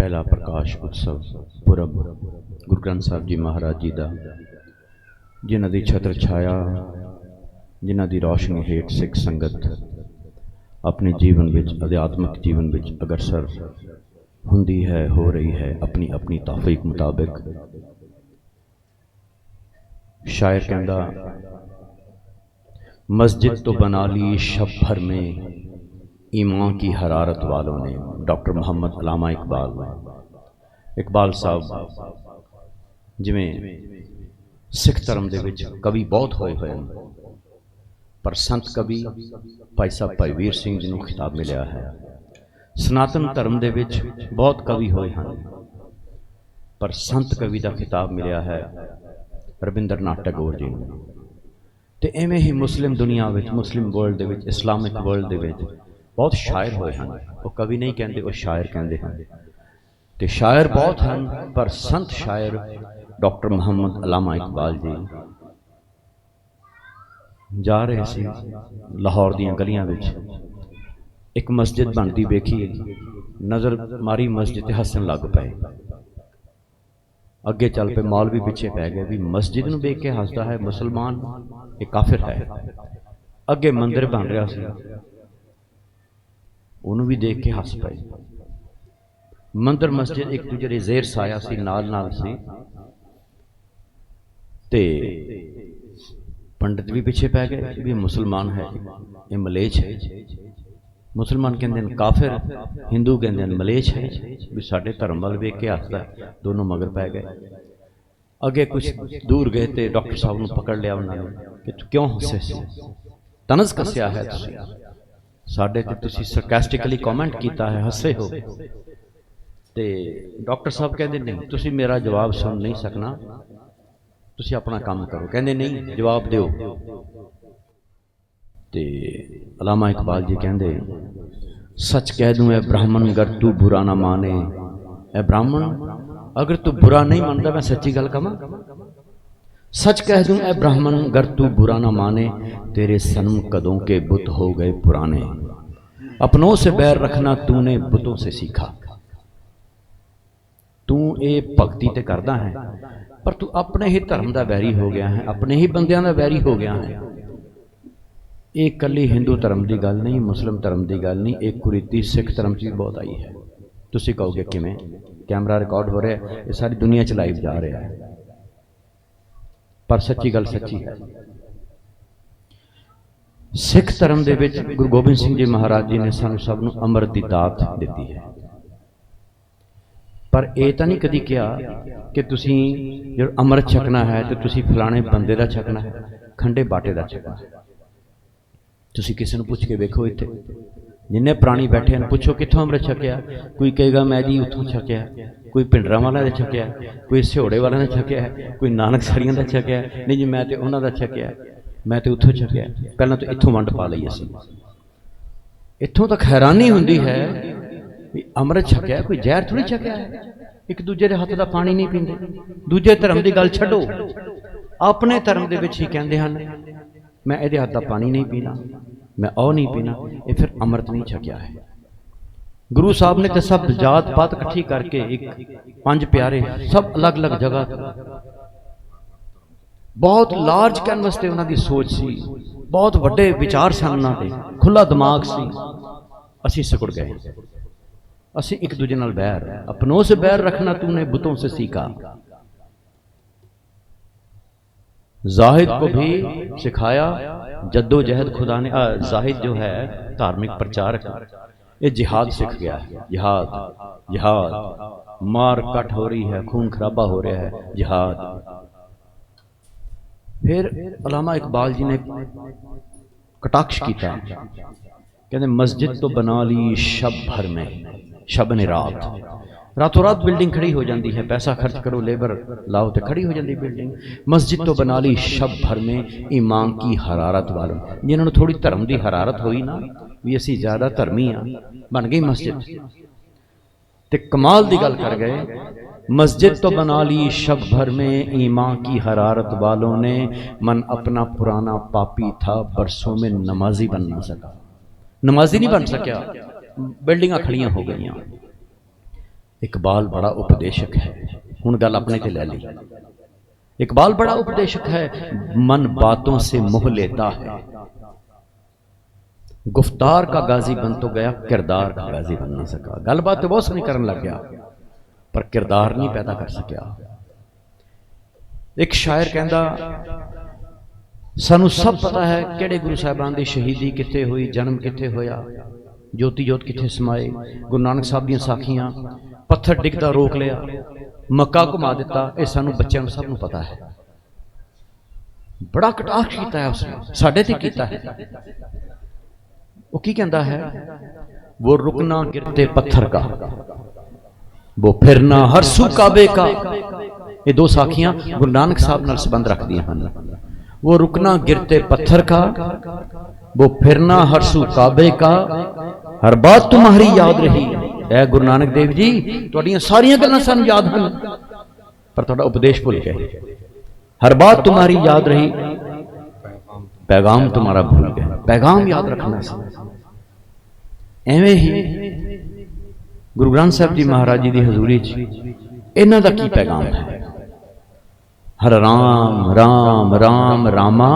पहला प्रकाश उत्सव पुरब गुरु ग्रंथ साहिब जी महाराज जी का, जिन्हां दी छत्र छाया, जिन्हां दी रोशनी हेठ सिख संगत अपने जीवन विच, अध्यात्मिक जीवन विच अग्रसर हुंदी है, हो रही है अपनी अपनी तौफीक मुताबिक। शायर कहंदा, मस्जिद तो बना ली शब भर में ईमान की हरारत वालों ने। डॉक्टर मोहम्मद अलामा इकबाल साहब जिवें सिख धर्म दे विच कवि बहुत होए हुए हैं, पर संत कवि भाई साहब भाई वीर सिंह जी नूं खिताब मिलिया है। सनातन धर्म दे विच बहुत कवि होए हैं, पर संत कवि का खिताब मिलिया है रविंद्रनाथ टैगोर जी नूं। ते इवें ही मुस्लिम दुनिया विच, मुस्लिम वर्ल्ड दे विच, इस्लामिक वर्ल्ड दे विच बहुत शायर होए हैं। वो कवि नहीं कहते, वो शायर कहते हैं। तो शायर बहुत हैं, पर संत शायर डॉक्टर मोहम्मद अलामा इकबाल जी जा रहे सी लाहौर दीयां गलियां विच, एक मस्जिद बनती वेखी, नज़र मारी मस्जिद हसन लग पे। अगे चल पे मौलवी पिछे पै गए भी मस्जिद नूं वेख के हसदा है मुसलमान, ये काफिर है। अगे मंदिर बन रहा सी, उन्होंने भी देख के हस पे। मंदिर मस्जिद एक दूजे दे जेर साया सी, नाल नाल सी। ते पंडित भी पिछे पै गए भी मुसलमान है, ये मलेच है। मुसलमान कहते हैं काफिर, हिंदू कहते हैं मलेच है, भी साडे धर्म वाल वेख के हसदा। दोनों मगर पै गए। अगे कुछ दूर गए तो डॉक्टर साहब नूं पकड़ लिया उन्होंने कि तू क्यों हसे सी, तनज कसिया है तुसीं, साडे ते तुसीं सरकास्टिकली कॉमेंट किया है, हसे हो। तो डॉक्टर साहब कहते नहीं, तुसीं मेरा जवाब सुन नहीं सकना, तुसीं अपना काम करो। कहते नहीं, जवाब दो। तो अलामा इकबाल जी कहते, सच कह दूं ए ब्राह्मण अगर तू बुरा ना माने, ए ब्राह्मण अगर तू बुरा नहीं मानता, मैं सच्ची गल कहां, सच कह दूं ए ब्राह्मण अगर तू बुरा ना माने, तेरे सनम कदों के बुत हो गए पुराने। अपनों से बैर रखना तूने बुतों से सीखा। तू ये भगती ते करदा है, पर तू अपने ही धर्म का बैरी हो गया है, अपने ही बंदियां का बैरी हो गया है। ये कली हिंदू धर्म की गल नहीं, मुस्लिम धर्म की गल नहीं, एक कुरीति सिख धर्म च भी बहुत आई है। तुसीं कहोगे किवें, कैमरा रिकॉर्ड हो रहा है, ये सारी दुनिया च लाइव जा रहा है, पर सच्ची गल सच्ची है। सिख धर्म दे विच गुरु गोबिंद सिंह जी महाराज जी ने सानू सब नूं अमृत की दात दी है, पर यह तो नहीं कदी कहा कि तुसीं जो अमृत छकना है तो तुसीं फलाने बंदे का छकना है, खंडे बाटे का छकना है। तुसीं किसी नूं पुछ के वेखो, इत्थे जिन्ने प्राणी बैठे हैं पुछो कित्थों अमृत छकिया, कोई कहेगा मैं जी उत्थों छकिया, कोई पिंडरां वाला ने छकिया, कोई सिहोड़े वाला ने छकिया, कोई नानक सरियां दा छकिया, नहीं जी मैं तो उन्हां दा छकिया, मैं तो उत्थों छकिया। पहलां तो इत्थों वंड पा लई असीं। इत्थों तक हैरानी हुंदी है भी अमृत छकिया, कोई जहर थोड़ी छकिया है। एक दूजे के हथ का पानी नहीं पींदे। दूजे धर्म की गल छड्डो, अपने धर्म दे विच ही कहंदे हन मैं इहदे हथ का पानी नहीं पीना, मैं ओ नहीं पीना, ये फिर अमृत नहीं छकिया है। गुरु साहब ने तो सब जात पात इकट्ठी करके एक 5 प्यारे सब अलग अलग जगह, बहुत लार्ज कैनवस से उन्होंने सोच सी, बहुत वड्डे विचार सन उन्होंने, खुला दिमाग सी। असीं सिकुड़ गए, असीं एक दूजे नाल बैर, अपनों से बैर रखना तूने बुतों से सीखा। जाहिद को भी सिखाया जद्दोजहद खुदा ने। जाहिद जो है धार्मिक प्रचारक, ये जिहाद सीख गया है। जिहाद जिहाद, मार कट हो रही है, खून खराबा हो रहा है, जिहाद। फिर अलामा इकबाल जी ने कटाक्ष किया, कहते मस्जिद तो बना ली शब भर में, शब ने रात, रातों रात बिल्डिंग खड़ी हो जाती है, पैसा खर्च करो, लेबर लाओ तो खड़ी हो जाती बिल्डिंग। मस्जिद तो बना ली शब भर में ईमान की हरारत वालों, जिन्होंने थोड़ी धर्म की हरारत हुई ना भी असी ज्यादा धर्मी हाँ, बन गई मस्जिद। ते कमाल की गल कर गए, मस्जिद तो बना ली शब भर में ईमान की हरारत वालों ने, मन अपना पुराना पापी था बरसों में नमाजी बन ना सका। नमाजी नहीं बन सकिया, बिल्डिंग खड़ियां हो गई। इकबाल बड़ा उपदेशक है। हुण गल अपने ते लै ली। इकबाल बड़ा उपदेशक है, मन बातों से मोह लेता है। गुफ्तार का गाजी बन तो गया, किरदार का गाजी बन नहीं सका। गलबात तो बहुत सोहनी करन लग गया पर किरदार नहीं पैदा कर सकिया। एक शायर कहंदा, सानू सब पता है किहड़े गुरु साहिबान की शहीदी कित्थे हुई, जन्म कित्थे होया, ज्योति जोत कित्थे समाए। गुरु नानक साहब दी साखियां, पत्थर डिगदा रोक लिया, मक्का घुमा दिता, यह सानू बच्चों को सब पता है। बड़ा कटाक्ष किया है उसने, साडे ते कीता है। वो की कहता है, वो रुकना गिरते पत्थर का, वो फिरना हर सू काबे का। ये दो साखियां गुरु नानक साहब नाल संबंध रख दी हैं। वो रुकना गिरते पत्थर का, वो फिरना हर सू काबे का, हर बात तुम्हारी याद रही। ऐ गुरु नानक देव जी, तुहाडियां सारियां गल्लां सानू याद हैं पर तुहाडा उपदेश भुल गए। हर बात तुम्हारी याद रही, पैगाम तुम्हारा भूल गया। पैगाम याद रखना सी। एवें ही गुरु ग्रंथ साहब जी महाराज जी की हजूरी इन्हां दा की पैगाम है। हर राम राम राम रामा,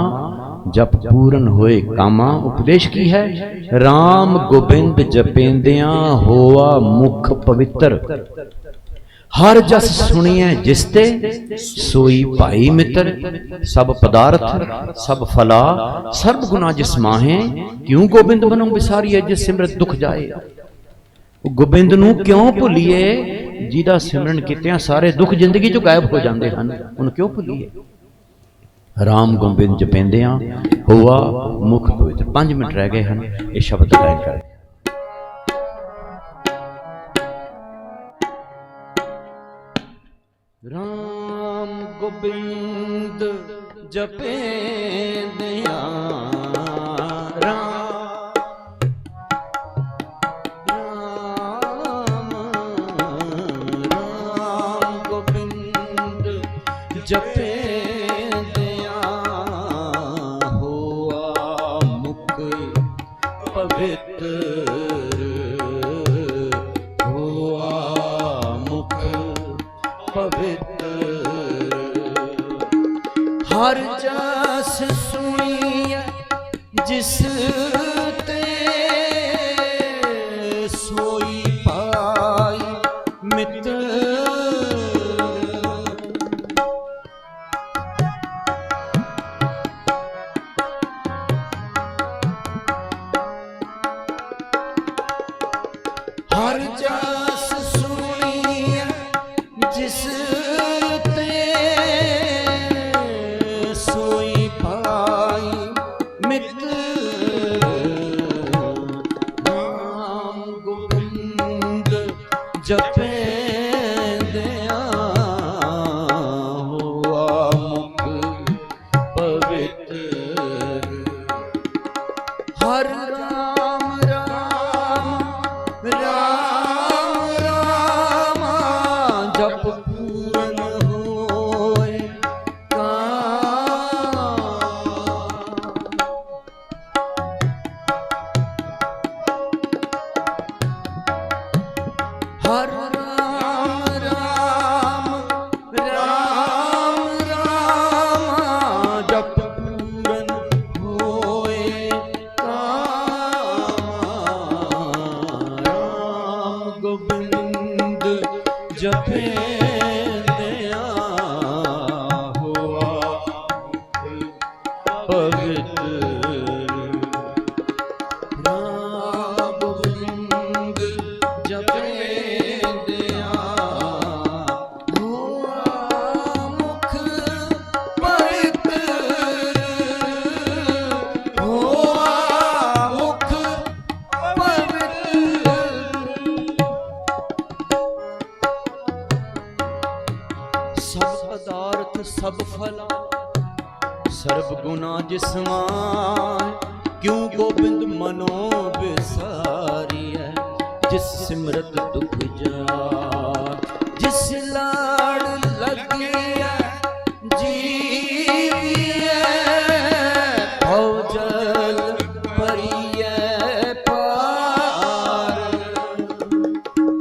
जप पूरन होए कामा। उपदेश की है, राम गोबिंद जपेंदियां होआ मुख पवित्र। हर जस सुनिए जिसते, सोई भाई मित्र। सब पदार्थ सब फला, सर्व गुना जिस माहे। क्यों गोबिंद मनो विसारिए, जिस सिमरत दुख जाए। गोबिंद नूं क्यों भुलीए, जिहदा सिमरन कीतियां सारे दुख जिंदगी चों गायब हो जाते हैं। उन्हें क्यों भुलीए। राम गोबिंद जपेंदियां होआ मुख पवित्र। 5 मिनट रह गए हैं, ये शब्द गायन करें। राम गोबिंद जपेंदियां, राम गोबिंद जपेंदियां होआ मुख पवित्र। होआ मुख पवित्र। हर जस सुनिए जिस ते, सोई पाई मित्र। हर जस सुनिए जिस ते, सोई पाई मित्र। राम गोबिंद जपेंदियां होआ मुख पवित्र। हर राम राम राम राम, जप पूरन होए हर राम राम राम राम, जप पूरन होए राम गोबिंद जपेंदियां होआ पवित्र। राम गोबिंद जपेंदियां होआ मुख पवित्र। होआ मुख पवित्र। सब पदार्थ सब फला, सर्व गुना जिसमाय। क्यों गोबिंद मनो विसारिए, जिस सिमरत दुख जाय। जिस लाड़ लगिए जीविए, भव जल परिए पार।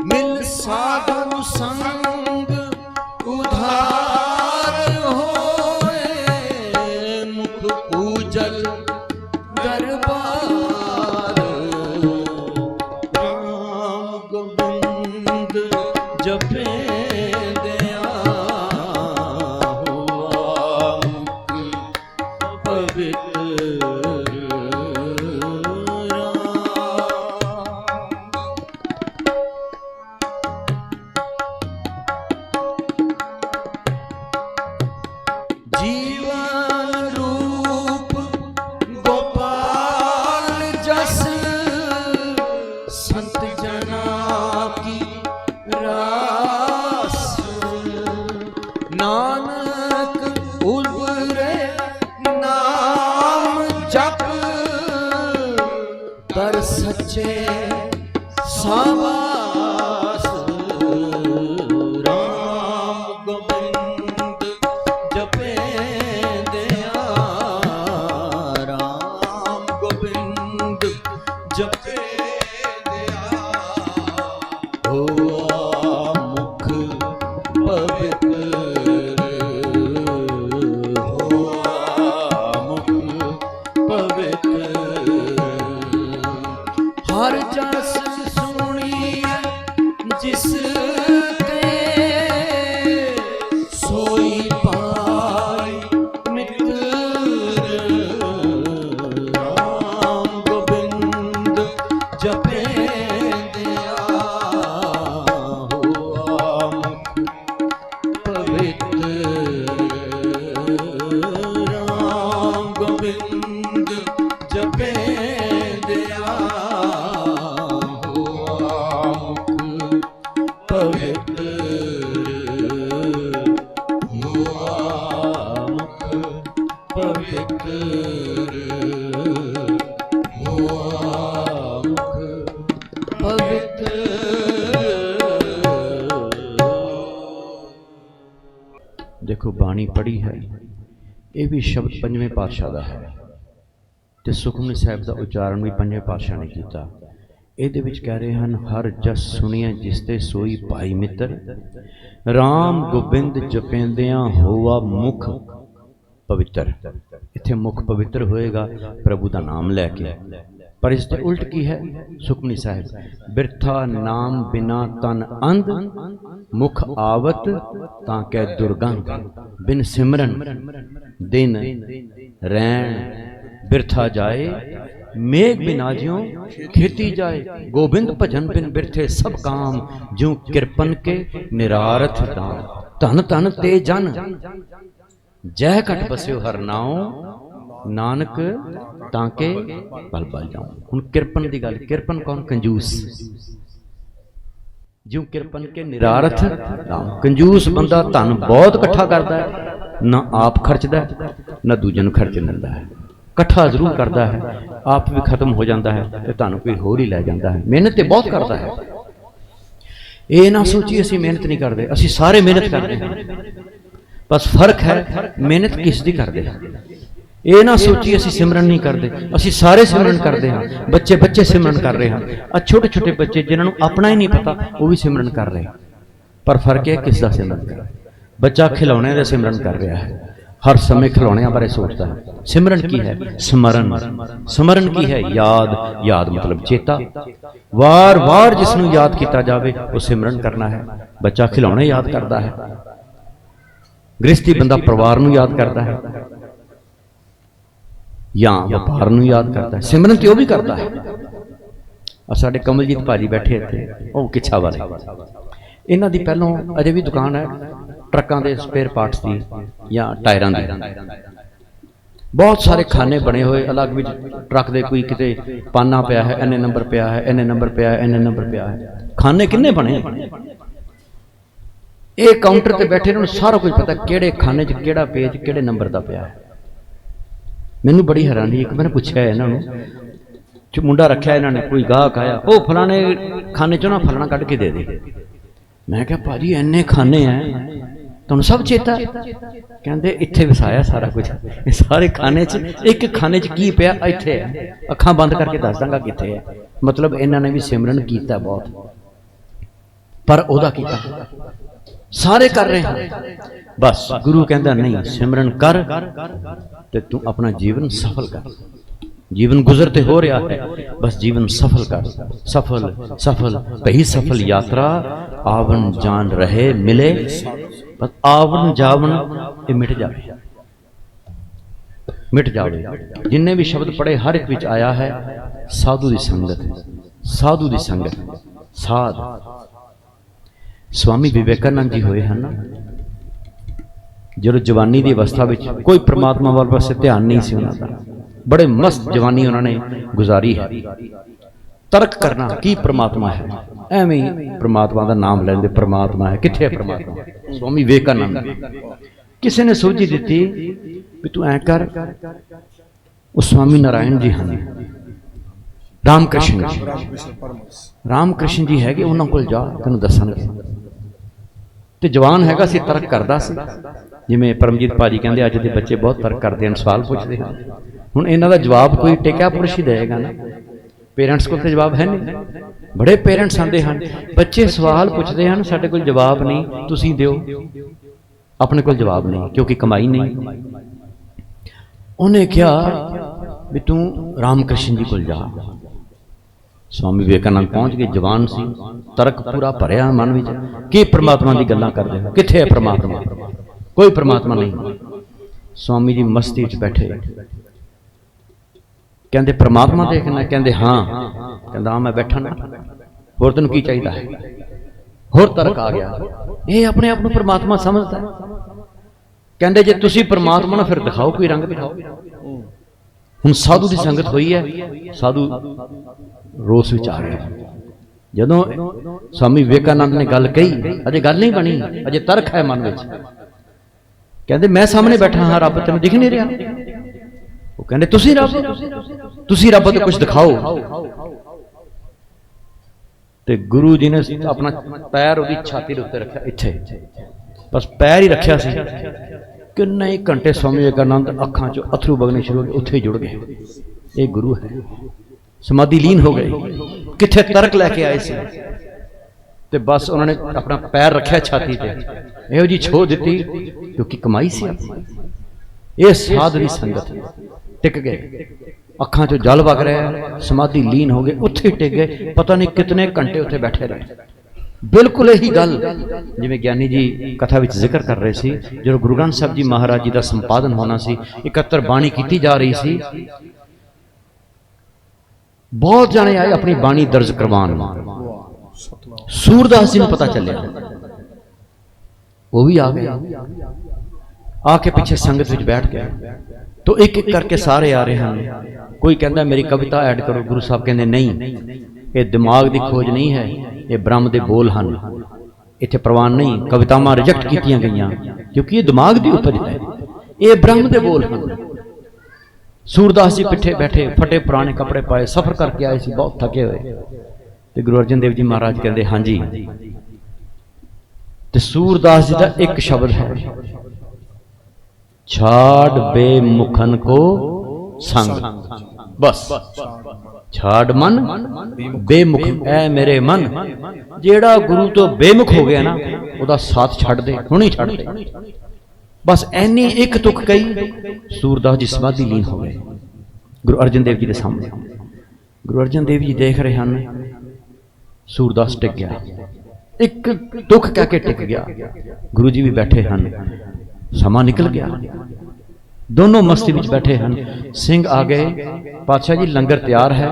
मिल साधु संग उधार होए मुख पूजल दरबार राम गोविंद जपे दया हुआ मुख पवित्र जीवन रूप गोपाल जस संत जना की रास नानक उबरे नाम जप कर सच्चे सावास राम गोविंद जपे दया राम गोविंद जपे दया हुआ मुख पवित्र हुआ मुख पवित्र हर जस सुनिए जिसके सोई पाई मित्र राम गोविंद जपे दया हुआ मुख पवित्र राम गोविंद जपे दया हुआ मुख पवित्र हुआ मुख पवित्र हुआ मुख पवित्र। देखो बाणी पढ़ी है, ये भी शब्द पंजवें पातशाह का है ਤੇ ਸੁਖਮਨੀ ਸਾਹਿਬ ਦਾ ਉਚਾਰਨ ਵੀ ਪੰਜਵੇਂ ਪਾਤਸ਼ਾਹ ਨੇ ਕੀਤਾ। ਇਹਦੇ ਵਿੱਚ ਕਹਿ ਰਹੇ ਹਨ ਹਰ ਜਸ ਸੁਣੀਐ ਜਿਸ ਤੇ ਸੋਈ ਭਾਈ ਮਿੱਤਰ ਰਾਮ ਗੋਬਿੰਦ ਜਪੇਂਦਿਆਂ ਹੋਵਾ ਮੁਖ ਪਵਿੱਤਰ। ਇੱਥੇ ਮੁਖ ਪਵਿੱਤਰ ਹੋਏਗਾ ਪ੍ਰਭੂ ਦਾ ਨਾਮ ਲੈ ਕੇ, ਪਰ ਇਸ ਦੇ ਉਲਟ ਕੀ ਹੈ ਸੁਖਮਨੀ ਸਾਹਿਬ ਬਿਰਥਾ ਨਾਮ ਬਿਨਾ ਤਨ ਅੰਧ ਮੁਖ ਆਵਤ ਤਾਂ ਕੈ ਦੁਰਗੰਧ ਬਿਨ ਸਿਮਰਨ ਦਿਨ ਰੈਣ बिरथा जाए मेघ बिना ज्यों खेती जाए गोबिंद भजन बिन बिरथे सब काम ज्यों किरपन के निरारथ दान धन धन ते जन जह कट बस्यो हर नाओ नानक ताके बल बल जाऊं। हुण किरपन दी गल, किरपन कौन? कंजूस। ज्यों किरपन के निरारथ दान, कंजूस बंदा धन बहुत इकट्ठा करता है, ना आप खर्चदा ना दूजे नूं खर्च दिंदा है, इकट्ठा जरूर करता है, आप भी खत्म हो जाता है तो तुहानूं कोई होर ही लै जाता है। मेहनत तो बहुत करता है, ये ना सोचिए असीं मेहनत नहीं करते, असीं सारे मेहनत करते हैं, बस फर्क है मेहनत किस दी करते हैं। ये ना सोचिए असीं सिमरन नहीं करते, असीं सारे सिमरन करते हैं, बच्चे बच्चे सिमरन कर रहे हैं, छोटे छोटे बच्चे जिन्होंने अपना ही नहीं पता वो भी सिमरन कर रहे हैं, पर फर्क है किस दा सिमरन कर। बच्चा खिलौने का सिमरन कर रहा है, हर समय खिलौने बारे सोचता है। सिमरन की है स्मरण, स्मरण की है याद, याद मतलब चेता, वार वार जिसनों याद किया जाए वो सिमरन करना है। बच्चा खिलौने याद करता है, गृहस्थी बंदा परिवार नूं याद करता है या व्यापार नूं याद करता है, सिमरन तो भी करता है। साडे कमलजीत भाजी बैठे इत्थे, वो किच्छा वाले, इन्हां दी पहलों अजे भी दुकान है ट्रकों के स्पेयर पार्ट्स की या टायरों की, बहुत सारे खाने बने हुए अलग भी ट्रक दे, कोई किते पाना पिया है, इन्ने नंबर पिया है, इन्ने नंबर पिया है, इन्ने नंबर पिया है, खाने किन्ने बने। ये काउंटर पर बैठे इन्होंने सारा कुछ पता किहड़े खाने च किहड़ा पेज किहड़े नंबर का पिया है। मैनू बड़ी हैरानी, एक मैंने पूछा है इन्होंने, मुंडा रखा इन्होंने, कोई गाहक आया वो फलाने खाने चो ना फलाना कढ़ के दे दे। मैं क्या भाजी इन्ने खाने हैं तुहानूं सब चेता? कहते इत्थे वसाया सारा कुछ, सारे खाने च एक खाने च की पिया इत्थे है, अखां बंद करके दस दांगा कित्थे है। मतलब इन्हां ने भी सिमरन कीता बहुत, ਪਰ ਉਹਦਾ ਕੀਤਾ ਸਾਰੇ ਕਰ ਰਹੇ ਹਨ। ਬਸ ਗੁਰੂ ਕਹਿੰਦਾ ਨਹੀਂ, ਸਿਮਰਨ ਕਰ ਤੇ ਤੂੰ ਆਪਣਾ ਜੀਵਨ ਸਫਲ ਕਰ। ਜੀਵਨ ਗੁਜ਼ਰ ਤੇ ਹੋ ਰਿਹਾ ਹੈ, ਬਸ ਜੀਵਨ ਸਫਲ ਕਰ। ਸਫਲ ਸਫਲ ਭਈ ਸਫਲ ਯਾਤਰਾ, ਆਵਨ ਜਾਨ ਰਹੇ ਮਿਲੇ। ਬਸ ਆਵਨ ਜਾਵਨ ਇਹ ਮਿਟ ਜਾਵੇ, ਮਿਟ ਜਾਵੇ। ਜਿੰਨੇ ਵੀ ਸ਼ਬਦ ਪੜ੍ਹੇ ਹਰ ਇੱਕ ਵਿੱਚ ਆਇਆ ਹੈ ਸਾਧੂ ਦੀ ਸੰਗਤ, ਸਾਧੂ ਦੀ ਸੰਗਤ, ਸਾਧ। ਸਵਾਮੀ ਵਿਵੇਕਾਨੰਦ ਜੀ ਹੋਏ ਹਨ ਨਾ, ਜਦੋਂ ਜਵਾਨੀ ਦੀ ਅਵਸਥਾ ਵਿੱਚ ਕੋਈ ਪ੍ਰਮਾਤਮਾ ਵੱਲ ਪਾਸੇ ਧਿਆਨ ਨਹੀਂ ਸੀ ਉਹਨਾਂ ਦਾ, ਬੜੇ ਮਸਤ ਜਵਾਨੀ ਉਹਨਾਂ ਨੇ ਗੁਜ਼ਾਰੀ ਹੈ। ਤਰਕ ਕਰਨਾ ਕੀ ਪ੍ਰਮਾਤਮਾ ਹੈ, ਐਵੇਂ ਹੀ ਪ੍ਰਮਾਤਮਾ ਦਾ ਨਾਮ ਲੈਂਦੇ, ਪ੍ਰਮਾਤਮਾ ਹੈ, ਕਿੱਥੇ ਹੈ ਪ੍ਰਮਾਤਮਾ? ਸਵਾਮੀ ਵਿਵੇਕਾਨੰਦ ਕਿਸੇ ਨੇ ਸੋਝੀ ਦਿੱਤੀ ਵੀ ਤੂੰ ਐ ਕਰ, ਉਹ ਸਵਾਮੀ ਨਾਰਾਇਣ ਜੀ ਹਨ, ਰਾਮ ਕ੍ਰਿਸ਼ਨ ਜੀ, ਰਾਮ ਕ੍ਰਿਸ਼ਨ ਜੀ ਹੈਗੇ, ਉਹਨਾਂ ਕੋਲ ਜਾ, ਤੈਨੂੰ ਦੱਸਣਗੇ। ਤੇ ਜਵਾਨ ਹੈਗਾ ਸੀ, ਤਰਕ ਕਰਦਾ ਸੀ। ਜਿਵੇਂ ਪਰਮਜੀਤ ਭਾਜੀ ਕਹਿੰਦੇ ਅੱਜ ਦੇ ਬੱਚੇ ਬਹੁਤ ਤਰਕ ਕਰਦੇ ਹਨ, ਸਵਾਲ ਪੁੱਛਦੇ ਹਨ। ਹੁਣ ਇਹਨਾਂ ਦਾ ਜਵਾਬ ਕੋਈ ਟੇਕਿਆ ਪੁਰਸ਼ ਹੀ ਦੇਗਾ ਨਾ, ਪੇਰੈਂਟਸ ਕੋਲ ਤੇ ਜਵਾਬ ਹੈ ਨਹੀਂ। ਬੜੇ ਪੇਰੈਂਟਸ ਆਉਂਦੇ ਹਨ, ਬੱਚੇ ਸਵਾਲ ਪੁੱਛਦੇ ਹਨ, ਸਾਡੇ ਕੋਲ ਜਵਾਬ ਨਹੀਂ, ਤੁਸੀਂ ਦਿਓ। ਆਪਣੇ ਕੋਲ ਜਵਾਬ ਨਹੀਂ, ਕਿਉਂਕਿ ਕਮਾਈ ਨਹੀਂ। ਉਹਨੇ ਕਿਹਾ ਵੀ ਤੂੰ ਰਾਮ ਕ੍ਰਿਸ਼ਨ ਜੀ ਕੋਲ ਜਾ। ਸਵਾਮੀ ਵਿਵੇਕਾਨੰਦ ਪਹੁੰਚ ਗਏ, ਜਵਾਨ ਸੀ, ਤਰਕ ਪੂਰਾ ਭਰਿਆ ਮਨ ਵਿੱਚ। ਕੀ ਪ੍ਰਮਾਤਮਾ ਦੀ ਗੱਲਾਂ ਕਰਦੇ ਹੋ, ਕਿੱਥੇ ਹੈ ਪ੍ਰਮਾਤਮਾ? ਕੋਈ ਪ੍ਰਮਾਤਮਾ ਨਹੀਂ। ਸਵਾਮੀ ਜੀ ਮਸਤੀ ਵਿੱਚ ਬੈਠੇ, ਕਹਿੰਦੇ ਪ੍ਰਮਾਤਮਾ ਦੇਖਣਾ? ਕਹਿੰਦੇ ਹਾਂ। ਕਹਿੰਦਾ ਮੈਂ ਬੈਠਾ ਨਾ, ਹੋਰ ਤੈਨੂੰ ਕੀ ਚਾਹੀਦਾ ਹੈ? ਹੋਰ ਤਰਕ ਆ ਗਿਆ, ਇਹ ਆਪਣੇ ਆਪ ਨੂੰ ਪ੍ਰਮਾਤਮਾ ਸਮਝਦਾ। ਕਹਿੰਦੇ ਜੇ ਤੁਸੀਂ ਪ੍ਰਮਾਤਮਾ ਨੂੰ ਫਿਰ ਦਿਖਾਓ, ਕੋਈ ਰੰਗ ਦਿਖਾਓ। ਹੁਣ ਸਾਧੂ ਦੀ ਸੰਗਤ ਹੋਈ ਹੈ, ਸਾਧੂ ਰੋਸ ਵਿੱਚ ਆ ਗਿਆ। ਜਦੋਂ ਸਵਾਮੀ ਵਿਵੇਕਾਨੰਦ ਨੇ ਗੱਲ ਕਹੀ, ਅਜੇ ਗੱਲ ਨਹੀਂ ਬਣੀ, ਅਜੇ ਤਰਕ ਹੈ ਮਨ ਵਿੱਚ। ਕਹਿੰਦੇ ਮੈਂ ਸਾਹਮਣੇ ਬੈਠਾ ਹਾਂ, ਰੱਬ ਤੈਨੂੰ ਦਿਖ ਨਹੀਂ ਰਿਹਾ? ਉਹ ਕਹਿੰਦੇ ਤੁਸੀਂ ਰੱਬ ਤੋਂ ਕੁਝ ਦਿਖਾਓ। ਤੇ ਗੁਰੂ ਜੀ ਨੇ ਆਪਣਾ ਪੈਰ ਉਹਦੀ ਛਾਤੀ ਦੇ ਉੱਤੇ ਰੱਖਿਆ, ਇੱਥੇ ਬਸ ਪੈਰ ਹੀ ਰੱਖਿਆ ਸੀ। ਕਿੰਨੇ ਘੰਟੇ ਸਵਾਮੀ ਵਿਵੇਕਾਨੰਦ ਅੱਖਾਂ ਚੋਂ ਅਥਰੂ ਵਗਣੇ ਸ਼ੁਰੂ ਹੋ ਗਏ, ਉੱਥੇ ਹੀ ਜੁੜ ਗਏ। ਇਹ ਗੁਰੂ ਹੈ। ਸਮਾਧੀ ਲੀਨ ਹੋ ਗਏ। ਕਿੱਥੇ ਤਰਕ ਲੈ ਕੇ ਆਏ ਸੀ, ਤੇ ਬਸ ਉਹਨਾਂ ਨੇ ਆਪਣਾ ਪੈਰ ਰੱਖਿਆ ਛਾਤੀ ਤੇ, ਇਹੋ ਜੀ ਛੋਹ ਦਿੱਤੀ, ਕਿਉਂਕਿ ਕਮਾਈ ਸੀ ਆਪਣੀ। ਇਹ ਸਾਧ ਦੀ ਸੰਗਤ, ਟਿਕ ਗਏ। ਅੱਖਾਂ ਚੋਂ ਜਲ ਵਗ ਰਿਹਾ, ਸਮਾਧੀ ਲੀਨ ਹੋ ਗਏ, ਉੱਥੇ ਟਿਕ ਗਏ। ਪਤਾ ਨਹੀਂ ਕਿਤਨੇ ਘੰਟੇ ਉੱਥੇ ਬੈਠੇ ਰਹੇ। ਬਿਲਕੁਲ ਇਹੀ ਗੱਲ ਜਿਵੇਂ ਗਿਆਨੀ ਜੀ ਕਥਾ ਵਿੱਚ ਜ਼ਿਕਰ ਕਰ ਰਹੇ ਸੀ, ਜਦੋਂ ਗੁਰੂ ਗ੍ਰੰਥ ਸਾਹਿਬ ਜੀ ਮਹਾਰਾਜ ਜੀ ਦਾ ਸੰਪਾਦਨ ਹੋਣਾ ਸੀ, 71 ਬਾਣੀ ਕੀਤੀ ਜਾ ਰਹੀ ਸੀ। ਬਹੁਤ ਜਾਣੇ ਆਏ ਆਪਣੀ ਬਾਣੀ ਦਰਜ ਕਰਵਾਉਣ। ਸੂਰਦਾਸ ਜੀ ਨੂੰ ਪਤਾ ਚੱਲਿਆ, ਉਹ ਵੀ ਆ ਗਏ। ਆ ਕੇ ਪਿੱਛੇ ਸੰਗਤ ਵਿੱਚ ਬੈਠ ਗਏ। तो एक एक करके सारे आ रहे हैं। कोई कहता मेरी कविता ऐड करो, गुरु साहब कहते नहीं, ये दिमाग की खोज नहीं है, ये ब्रह्म के बोल हैं, इत्थे प्रवान नहीं। कवितावां रिजेक्ट कीतियां गईयां क्योंकि ये दिमाग की उपज है, ये ब्रह्म के बोल हैं। सूरदास जी पिछे बैठे, फटे पुराने कपड़े पाए, सफर करके आए सी, बहुत थके हुए। तो गुरु अर्जन देव जी महाराज कहते हाँ जी। तो सूरदास जी का एक शब्द है, छाड़ बेमुखन को संग। बस छाड़ मन बेमुख, ऐ मेरे मन जेड़ा गुरु तो बेमुख हो गया ना, उदा साथ छड़ दे, हुणी छड़ दे। बस ऐनी एक तुक कही, सूरदास जी समाधि लीन हो गए गुरु अर्जन देव जी के सामने। गुरु अर्जन देव जी देख रहे हैं, सूरदास टिक गया, एक दुख कह के टिक गया। गुरु जी भी बैठे हैं, समा निकल गया, दोनों मस्ती में बैठे हैं। सिंह आ गए, पातशाह जी लंगर तैयार है,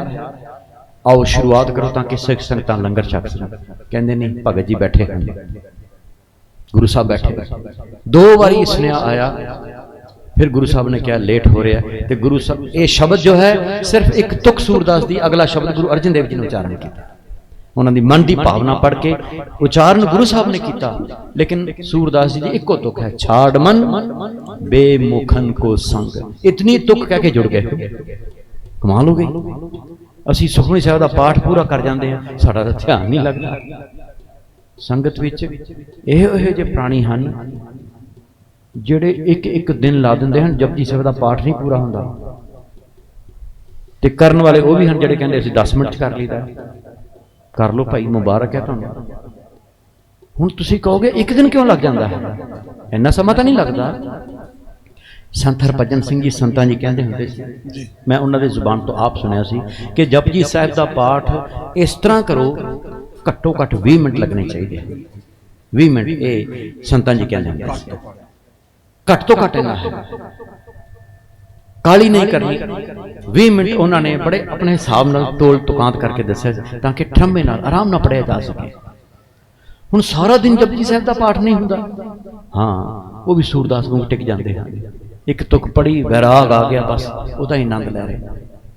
आओ शुरुआत करो ताकि सिख संगतां लंगर छक सकन। कहंदे नहीं, भगत जी बैठे हैं, गुरु साहब बैठे। दो बारी सुनिया आया, फिर गुरु साहब ने कहा लेट हो रहा है। तो गुरु साहब ये शब्द जो है सिर्फ एक तुक सूरदास दी, अगला शब्द गुरु अर्जन देव जी ने उच्चारण किया। उन्होंने मन की भावना पढ़ के उच्चारण गुरु साहब ने किया, लेकिन सूरदास जी एको तुक है, छाड़ मन बेमुखन को संग। इतनी तुक कह के जुड़ गए, कमाल हो गई। असी सुखमनी साहब का पाठ पूरा कर जाते हैं, साडा तां ध्यान नहीं लगता। संगत विच इहो जे प्राणी हैं जिहड़े एक एक दिन ला दिंदे हैं, जपजी साहब का पाठ नहीं पूरा हुंदा। ते करन वाले वो भी हैं जिहड़े कहंदे असीं 10 मिनट कर लईदा। कर लो भाई, मुबारक है तुहानूं। ਹੁਣ ਤੁਸੀਂ ਕਹੋਗੇ ਇੱਕ ਦਿਨ ਕਿਉਂ ਲੱਗ ਜਾਂਦਾ ਹੈ? ਇੰਨਾ ਸਮਾਂ ਤਾਂ ਨਹੀਂ ਲੱਗਦਾ। ਸੰਤ ਹਰਭਜਨ ਸਿੰਘ ਜੀ ਸੰਤਾਂ ਜੀ ਕਹਿੰਦੇ ਹੁੰਦੇ ਸੀ, ਮੈਂ ਉਹਨਾਂ ਦੇ ਜ਼ੁਬਾਨ ਤੋਂ ਆਪ ਸੁਣਿਆ ਸੀ ਕਿ ਜਪਜੀ ਸਾਹਿਬ ਦਾ ਪਾਠ ਇਸ ਤਰ੍ਹਾਂ ਕਰੋ, ਘੱਟੋ ਘੱਟ 20 ਮਿੰਟ ਲੱਗਣੇ ਚਾਹੀਦੇ। 20 ਮਿੰਟ ਇਹ ਸੰਤਾਂ ਜੀ ਕਹਿੰਦੇ ਹੁੰਦੇ ਸੀ, ਘੱਟ ਤੋਂ ਘੱਟ ਇੰਨਾ ਹੈ, ਕਾਲੀ ਨਹੀਂ ਕਰਨੀ। 20 ਮਿੰਟ ਉਹਨਾਂ ਨੇ ਬੜੇ ਆਪਣੇ ਹਿਸਾਬ ਨਾਲ ਤੋਲ ਤੁਕਾਂਤ ਕਰਕੇ ਦੱਸਿਆ ਤਾਂ ਕਿ ਠਰਮੇ ਨਾਲ ਆਰਾਮ ਨਾਲ ਪੜਿਆ ਜਾ ਸਕੇ। ਹੁਣ ਸਾਰਾ ਦਿਨ ਜਪਜੀ ਸਾਹਿਬ ਦਾ ਪਾਠ ਨਹੀਂ ਹੁੰਦਾ, ਹਾਂ ਉਹ ਵੀ ਸੂਰਦਾਸ ਵਾਂਗ ਟਿਕ ਜਾਂਦੇ ਹਨ। ਇੱਕ ਤੁਕ ਪੜੀ, ਵੈਰਾਗ ਆ ਗਿਆ, ਬਸ ਉਹਦਾ ਹੀ ਆਨੰਦ ਲੈ ਰਹੇ।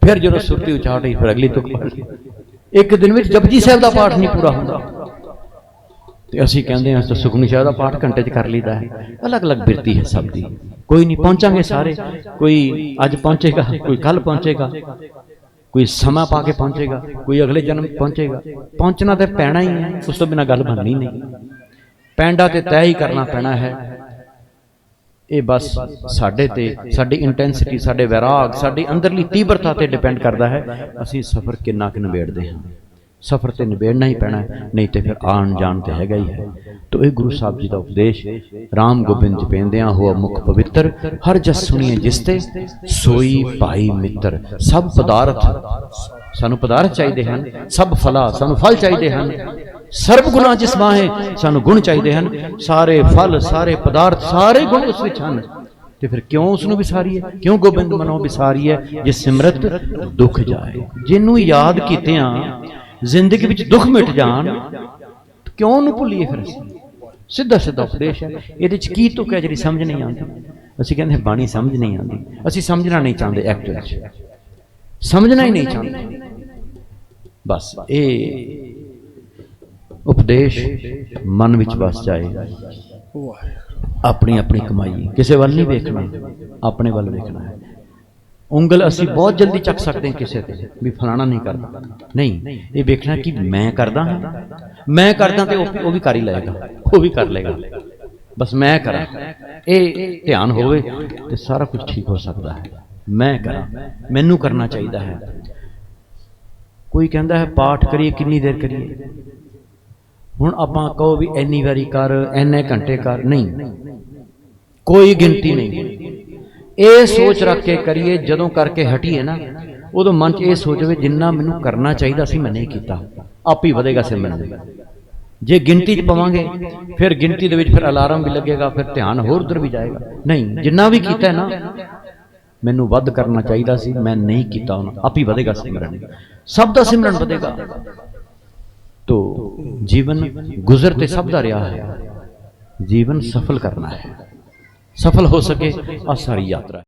ਫਿਰ ਜਦੋਂ ਸੁਰਤੀ ਉਚਾਟ ਹੋਈ ਫਿਰ ਅਗਲੀ ਤੁਕ ਪੜ ਲਈ। ਇੱਕ ਦਿਨ ਵਿੱਚ ਜਪਜੀ ਸਾਹਿਬ ਦਾ ਪਾਠ ਨਹੀਂ ਪੂਰਾ ਹੁੰਦਾ। ਤੇ ਅਸੀਂ ਕਹਿੰਦੇ ਹਾਂ ਸੁਖਮਨੀ ਸਾਹਿਬ ਦਾ ਪਾਠ ਘੰਟੇ 'ਚ ਕਰ ਲਈਦਾ ਹੈ। ਅਲੱਗ ਅਲੱਗ ਬਿਰਤੀ ਹੈ ਸਭ ਦੀ, ਕੋਈ ਨਹੀਂ ਪਹੁੰਚਾਂਗੇ ਸਾਰੇ, ਕੋਈ ਅੱਜ ਪਹੁੰਚੇਗਾ, ਕੋਈ ਕੱਲ ਪਹੁੰਚੇਗਾ, ਕੋਈ ਸਮਾਂ ਪਾ ਕੇ ਪਹੁੰਚੇਗਾ, ਕੋਈ ਅਗਲੇ ਜਨਮ ਪਹੁੰਚੇਗਾ। ਪਹੁੰਚਣਾ ਤਾਂ ਪੈਣਾ ਹੀ ਹੈ, ਉਸ ਤੋਂ ਬਿਨਾਂ ਗੱਲ ਬਣਨੀ ਨਹੀਂ। ਪੈਂਡਾ ਤੇ ਤੈਅ ਹੀ ਕਰਨਾ ਪੈਣਾ ਹੈ। ਇਹ ਬਸ ਸਾਡੇ ਤੇ, ਸਾਡੀ ਇੰਟੈਂਸਿਟੀ, ਸਾਡੇ ਵੈਰਾਗ, ਸਾਡੀ ਅੰਦਰਲੀ ਤੀਬਰਤਾ ਤੇ ਡਿਪੈਂਡ ਕਰਦਾ ਹੈ ਅਸੀਂ ਸਫ਼ਰ ਕਿੰਨਾ ਕੁ ਨਿਬੇੜਦੇ ਹਾਂ। ਸਫ਼ਰ ਤੇ ਨਿਬੇੜਨਾ ਹੀ ਪੈਣਾ, ਨਹੀਂ ਤੇ ਫਿਰ ਆਣ ਜਾਣ ਤੇ ਹੈਗਾ ਹੀ ਹੈ। ਤੋ ਇਹ ਗੁਰੂ ਸਾਹਿਬ ਜੀ ਦਾ ਉਪਦੇਸ਼ ਰਾਮ ਗੋਬਿੰਦ ਜੀ ਪੈਂਦਿਆਂ ਹੋਆ ਮੁਖ ਪਵਿੱਤਰ, ਹਰ ਜਸ ਸੁਣੀਏ ਜਿਸ ਤੇ ਸੋਈ ਭਾਈ ਮਿੱਤਰ। ਸਭ ਪਦਾਰਥ ਸਾਨੂੰ ਪਦਾਰਥ ਚਾਹੀਦੇ ਹਨ, ਸਭ ਫਲਾ ਸਾਨੂੰ ਫਲ ਚਾਹੀਦੇ ਹਨ, ਸਰਬ ਗੁਣਾ ਜਿਸ ਮਾਹੇ ਸਾਨੂੰ ਗੁਣ ਚਾਹੀਦੇ ਹਨ। ਸਾਰੇ ਫਲ, ਸਾਰੇ ਪਦਾਰਥ, ਸਾਰੇ ਗੁਣ ਉਸ ਵਿੱਚ ਹਨ। ਤੇ ਫਿਰ ਕਿਉਂ ਉਸ ਨੂੰ ਵਿਸਾਰੀਏ? ਕਿਉਂ ਗੋਬਿੰਦ ਮਨੋ ਵਿਸਾਰੀਏ? ਜੇ ਸਿਮਰਤ ਦੁੱਖ ਜਾਏ। ਜਿਹਨੂੰ ਯਾਦ ਕੀਤਿਆਂ ਜ਼ਿੰਦਗੀ ਵਿੱਚ ਦੁੱਖ ਮਿਟ ਜਾਣ, ਕਿਉਂ ਉਹਨੂੰ ਭੁੱਲੀਏ? ਫਿਰ ਸਿੱਧਾ ਸਿੱਧਾ ਉਪਦੇਸ਼ ਹੈ। ਇਹਦੇ ਚ ਕੀ ਤੁਕ ਹੈ ਜਿਹੜੀ ਸਮਝ ਨਹੀਂ ਆਉਂਦੀ? ਅਸੀਂ ਕਹਿੰਦੇ ਬਾਣੀ ਸਮਝ ਨਹੀਂ ਆਉਂਦੀ, ਅਸੀਂ ਸਮਝਣਾ ਨਹੀਂ ਚਾਹੁੰਦੇ। ਐਕਚੁਅਲ ਚ ਸਮਝਣਾ ਹੀ ਨਹੀਂ ਚਾਹੁੰਦੇ। ਬਸ ਇਹ ਉਪਦੇਸ਼ ਮਨ ਵਿੱਚ ਵਸ ਜਾਏ। ਆਪਣੀ ਆਪਣੀ ਕਮਾਈ, ਕਿਸੇ ਵੱਲ ਨਹੀਂ ਵੇਖਣਾ, ਆਪਣੇ ਵੱਲ ਵੇਖਣਾ ਹੈ। ਉਂਗਲ ਅਸੀਂ ਬਹੁਤ ਜਲਦੀ ਚੱਕ ਸਕਦੇ ਹਾਂ ਕਿਸੇ ਤੇ ਵੀ ਫਲਾਣਾ ਨਹੀਂ ਕਰਦਾ, ਨਹੀਂ, ਇਹ ਵੇਖਣਾ ਕਿ ਮੈਂ ਕਰਦਾ ਹਾਂ। ਮੈਂ ਕਰਦਾ ਤੇ ਉਹ ਵੀ ਕਰ ਹੀ ਲਏਗਾ, ਉਹ ਵੀ ਕਰ ਲਏਗਾ। ਬਸ ਮੈਂ ਕਰਾਂ, ਇਹ ਧਿਆਨ ਹੋਵੇ ਤੇ ਸਾਰਾ ਕੁਝ ਠੀਕ ਹੋ ਸਕਦਾ ਹੈ। ਮੈਂ ਕਰਾਂ, ਮੈਨੂੰ ਕਰਨਾ ਚਾਹੀਦਾ ਹੈ। ਕੋਈ ਕਹਿੰਦਾ ਹੈ ਪਾਠ ਕਰੀਏ, ਕਿੰਨੀ ਦੇਰ ਕਰੀਏ? ਹੁਣ ਆਪਾਂ ਕਹੋ ਵੀ ਇੰਨੀ ਵਾਰੀ ਕਰ, ਇੰਨੇ ਘੰਟੇ ਕਰ, ਨਹੀਂ, ਕੋਈ ਗਿਣਤੀ ਨਹੀਂ। ਇਹ ਸੋਚ ਰੱਖ ਕੇ ਕਰੀਏ, ਜਦੋਂ ਕਰਕੇ ਹਟੀਏ ਨਾ ਉਦੋਂ ਮਨ 'ਚ ਇਹ ਸੋਚ ਹੋਵੇ ਜਿੰਨਾ ਮੈਨੂੰ ਕਰਨਾ ਚਾਹੀਦਾ ਸੀ ਮੈਂ ਨਹੀਂ ਕੀਤਾ, ਆਪ ਹੀ ਵਧੇਗਾ ਸਿਮਰਨ। ਜੇ ਗਿਣਤੀ 'ਚ ਪਵਾਂਗੇ ਫਿਰ ਗਿਣਤੀ ਦੇ ਵਿੱਚ ਫਿਰ ਅਲਾਰਮ ਵੀ ਲੱਗੇਗਾ, ਫਿਰ ਧਿਆਨ ਹੋਰ ਉਧਰ ਵੀ ਜਾਏਗਾ। ਨਹੀਂ, ਜਿੰਨਾ ਵੀ ਕੀਤਾ ਨਾ ਮੈਨੂੰ ਵੱਧ ਕਰਨਾ ਚਾਹੀਦਾ ਸੀ, ਮੈਂ ਨਹੀਂ ਕੀਤਾ, ਉਹਨਾਂ ਆਪ ਹੀ ਵਧੇਗਾ ਸਿਮਰਨ। ਸਭ ਦਾ ਸਿਮਰਨ ਵਧੇਗਾ। तो जीवन गुजरते सब दा रहा है, जीवन सफल करना है। सफल हो सके आ सारी यात्रा।